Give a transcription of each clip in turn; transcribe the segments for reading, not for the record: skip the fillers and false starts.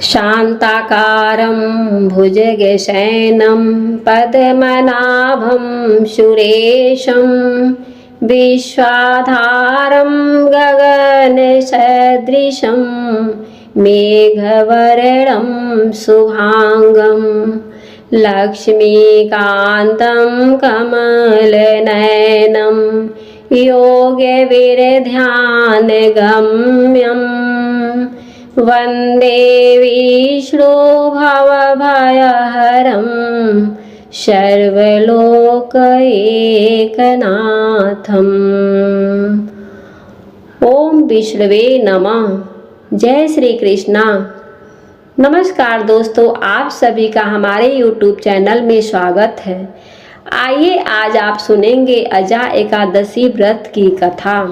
शान्ताकारं भुजगशयनं पद्मनाभं सुरेशं विश्वाधारं गगनसदृशं मेघवर्णं शुभांगं लक्ष्मीकान्तं कमलनयनं योगविरध्यानगम्यम् वन्दे विष्णु भवभयहरं सर्वलोकैकनाथम्। ओम विष्णवे नमः। जय श्री कृष्णा। नमस्कार दोस्तों, आप सभी का हमारे YouTube चैनल में स्वागत है। आइए आज आप सुनेंगे अजा एकादशी व्रत की कथा।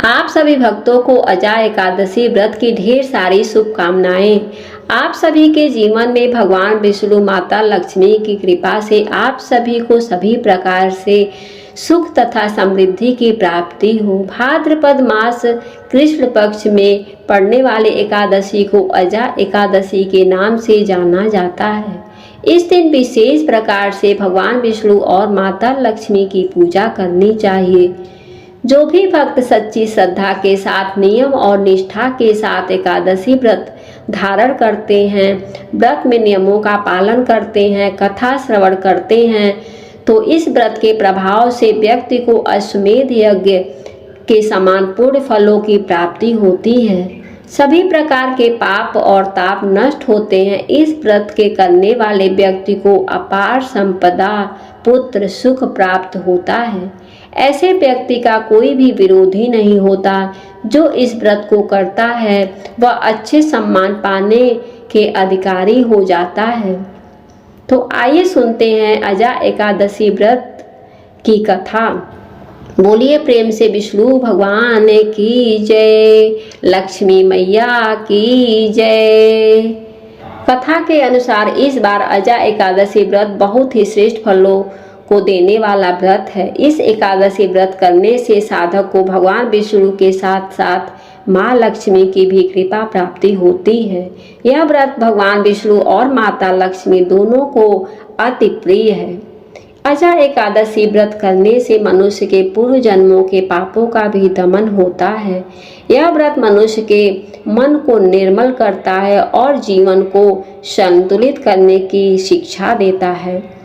आप सभी भक्तों को अजा एकादशी व्रत की ढेर सारी शुभकामनाएं। आप सभी के जीवन में भगवान विष्णु माता लक्ष्मी की कृपा से आप सभी को सभी प्रकार से सुख तथा समृद्धि की प्राप्ति हो। भाद्रपद मास कृष्ण पक्ष में पड़ने वाले एकादशी को अजा एकादशी के नाम से जाना जाता है। इस दिन विशेष प्रकार से भगवान विष्णु और माता लक्ष्मी की पूजा करनी चाहिए। जो भी भक्त सच्ची श्रद्धा के साथ नियम और निष्ठा के साथ एकादशी व्रत धारण करते हैं, व्रत में नियमों का पालन करते हैं, कथा श्रवण करते हैं, तो इस व्रत के प्रभाव से व्यक्ति को अश्वमेध यज्ञ के समान पूर्ण फलों की प्राप्ति होती है। सभी प्रकार के पाप और ताप नष्ट होते हैं। इस व्रत के करने वाले व्यक्ति को अपार संपदा, पुत्र, सुख प्राप्त होता है। ऐसे व्यक्ति का कोई भी विरोधी नहीं होता। जो इस व्रत को करता है वह अच्छे सम्मान पाने के अधिकारी हो जाता है। तो आइए सुनते हैं अजा एकादशी व्रत की कथा। बोलिए प्रेम से विष्णु भगवान की जय, लक्ष्मी मैया की जय। कथा के अनुसार इस बार अजा एकादशी व्रत बहुत ही श्रेष्ठ फलों को देने वाला व्रत है। इस एकादशी व्रत करने से साधक को भगवान विष्णु के साथ साथ माँ लक्ष्मी की भी कृपा प्राप्ति होती है। यह व्रत भगवान विष्णु और माता लक्ष्मी दोनों को अति प्रिय है। अजा एकादशी व्रत करने से मनुष्य के पूर्व जन्मों के पापों का भी दमन होता है। यह व्रत मनुष्य के मन को निर्मल करता है और जीवन को संतुलित करने की शिक्षा देता है।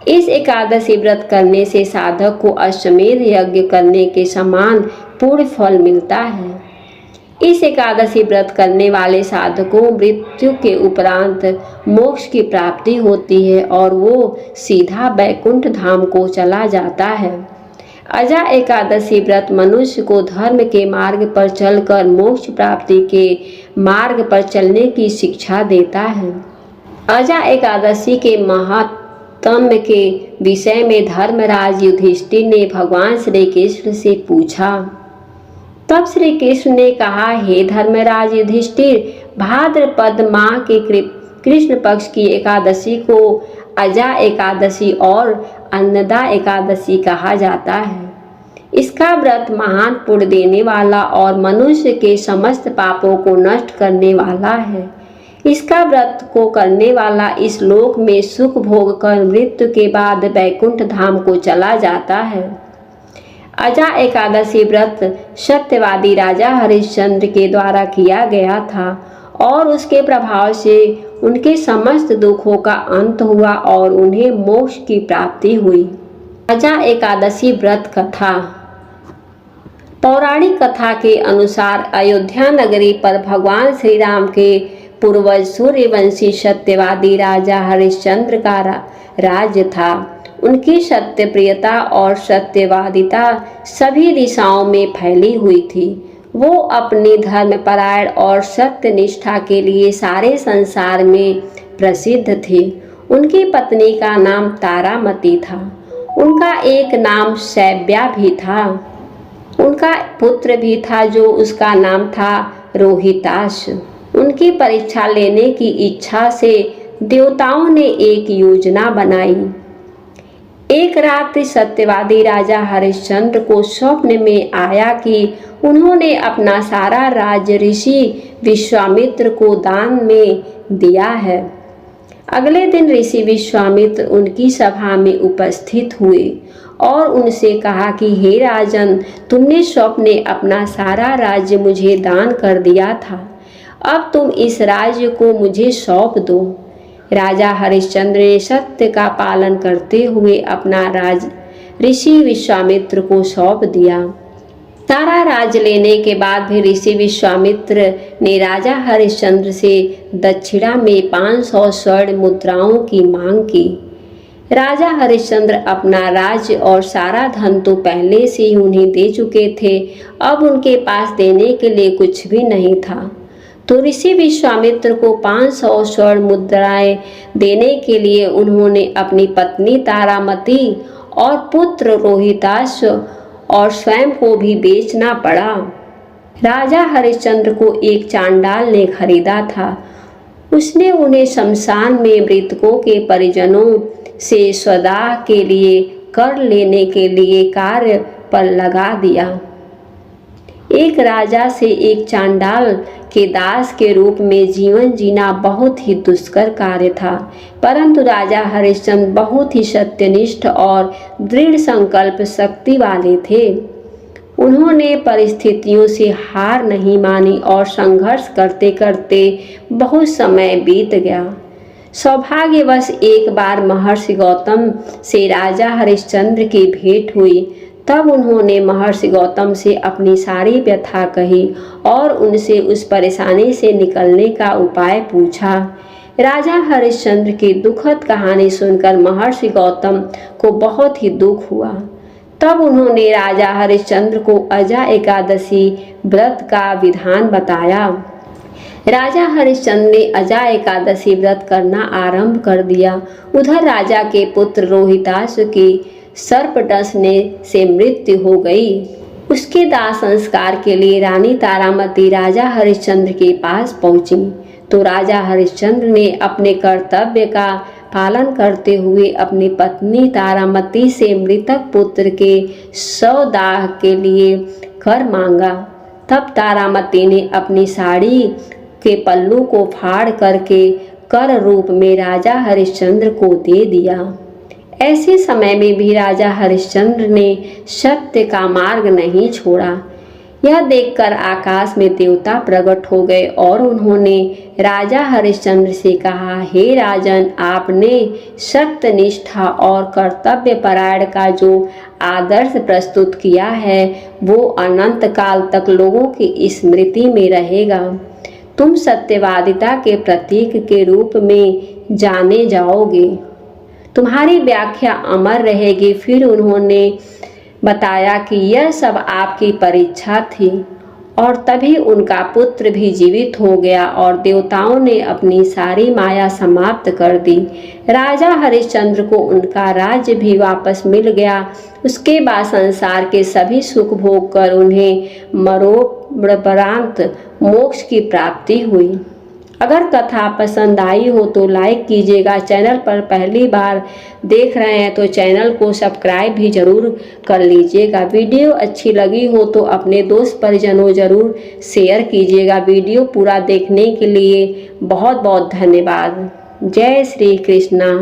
इस एकादशी व्रत करने से साधक को अश्वमेध यज्ञ करने के समान पूर्ण फल मिलता है। इस एकादशी व्रत करने वाले साधकों मृत्यु के उपरांत मोक्ष की प्राप्ति होती है और वो सीधा बैकुंठ धाम को चला जाता है। अजा एकादशी व्रत मनुष्य को धर्म के मार्ग पर चलकर मोक्ष प्राप्ति के मार्ग पर चलने की शिक्षा देता है। अजा एकादशी के महत्व के विषय में धर्मराज युधिष्ठिर ने भगवान श्री कृष्ण से पूछा। तब श्री कृष्ण ने कहा, हे धर्मराज युधिष्ठिर, भाद्रपद माह के कृष्ण पक्ष की एकादशी को अजा एकादशी और अन्नदा एकादशी कहा जाता है। इसका व्रत महान पुण्य देने वाला और मनुष्य के समस्त पापों को नष्ट करने वाला है। इसका व्रत को करने वाला इस लोक में सुख भोग कर मृत्यु के बाद बैकुंठ धाम को चला जाता है। अजा एकादशी व्रत सत्यवादी राजा हरिश्चंद्र के द्वारा किया गया था और उसके प्रभाव से उनके समस्त दुखों का अंत हुआ और उन्हें मोक्ष की प्राप्ति हुई। अजा एकादशी व्रत कथा। पौराणिक कथा के अनुसार अयोध्या नगरी पर भगवान श्री राम के पूर्वज सूर्यवंशी सत्यवादी राजा हरिश्चंद्र का राज्य था। उनकी सत्यप्रियता और सत्यवादिता सभी दिशाओं में फैली हुई थी। वो अपनी धर्मपरायण और सत्य निष्ठा के लिए सारे संसार में प्रसिद्ध थे। उनकी पत्नी का नाम तारामती था। उनका एक नाम शैव्या भी था। उनका पुत्र भी था जो उसका नाम था रोहिताश। उनकी परीक्षा लेने की इच्छा से देवताओं ने एक योजना बनाई। एक रात सत्यवादी राजा हरिश्चंद्र को स्वप्न में आया कि उन्होंने अपना सारा राज्य ऋषि विश्वामित्र को दान में दिया है। अगले दिन ऋषि विश्वामित्र उनकी सभा में उपस्थित हुए और उनसे कहा कि हे राजन, तुमने स्वप्न में अपना सारा राज्य मुझे दान कर दिया था, अब तुम इस राज्य को मुझे सौंप दो। राजा हरिश्चंद्र ने सत्य का पालन करते हुए अपना राज ऋषि विश्वामित्र को सौंप दिया। सारा राज लेने के बाद भी ऋषि विश्वामित्र ने राजा हरिश्चंद्र से दक्षिणा में 500 स्वर्ण मुद्राओं की मांग की। राजा हरिश्चंद्र अपना राज्य और सारा धन तो पहले से ही उन्हें दे चुके थे, अब उनके पास देने के लिए कुछ भी नहीं था। तो ऋषि विश्वामित्र को 500 स्वर्ण मुद्राएं देने के लिए उन्होंने अपनी पत्नी तारामती और पुत्र रोहिताश और स्वयं को भी बेचना पड़ा। राजा हरिश्चंद्र को एक चांडाल ने खरीदा था। उसने उन्हें शमशान में मृतकों के परिजनों से स्वदाह के लिए कर लेने के लिए कार्य पर लगा दिया। एक राजा से एक चांडाल के दास के रूप में जीवन जीना बहुत ही दुष्कर कार्य था, परंतु राजा हरिश्चंद्र बहुत ही सत्यनिष्ठ और दृढ़ संकल्प शक्ति वाले थे। उन्होंने परिस्थितियों से हार नहीं मानी और संघर्ष करते करते बहुत समय बीत गया। सौभाग्यवश एक बार महर्षि गौतम से राजा हरिश्चंद्र की भेंट हुई। तब उन्होंने महर्षि गौतम से अपनी सारी व्यथा कही और उनसे उस परेशानी से निकलने का उपाय पूछा। राजा हरिश्चंद्र की दुखद कहानी सुनकर महर्षि गौतम को बहुत ही दुख हुआ। तब उन्होंने राजा हरिश्चंद्र को अजा एकादशी व्रत का विधान बताया। राजा हरिश्चंद्र ने अजा एकादशी व्रत करना आरंभ कर दिया। उधर राजा के पुत्र रोहिताश की सर्प डसने से मृत्यु हो गई। उसके दाह संस्कार के लिए रानी तारामती राजा हरिश्चंद्र के पास पहुंची तो राजा हरिश्चंद्र ने अपने कर्तव्य का पालन करते हुए अपनी पत्नी तारामती से मृतक पुत्र के 100 दाह के लिए कर मांगा। तब तारामती ने अपनी साड़ी के पल्लू को फाड़ करके कर रूप में राजा हरिश्चंद्र को दे दिया। ऐसे समय में भी राजा हरिश्चंद्र ने सत्य का मार्ग नहीं छोड़ा। यह देखकर आकाश में देवता प्रकट हो गए और उन्होंने राजा हरिश्चंद्र से कहा, हे राजन, आपने सत्य निष्ठा और कर्तव्य परायण का जो आदर्श प्रस्तुत किया है वो अनंत काल तक लोगों की स्मृति में रहेगा। तुम सत्यवादिता के प्रतीक के रूप में जाने जाओगे, तुम्हारी व्याख्या अमर रहेगी। फिर उन्होंने बताया कि यह सब आपकी परीक्षा थी और तभी उनका पुत्र भी जीवित हो गया और देवताओं ने अपनी सारी माया समाप्त कर दी। राजा हरिश्चंद्र को उनका राज्य भी वापस मिल गया। उसके बाद संसार के सभी सुख भोग कर उन्हें मरणोपरांत मोक्ष की प्राप्ति हुई। अगर कथा पसंद आई हो तो लाइक कीजिएगा। चैनल पर पहली बार देख रहे हैं तो चैनल को सब्सक्राइब भी जरूर कर लीजिएगा। वीडियो अच्छी लगी हो तो अपने दोस्त परिजनों जरूर शेयर कीजिएगा। वीडियो पूरा देखने के लिए बहुत बहुत धन्यवाद। जय श्री कृष्णा।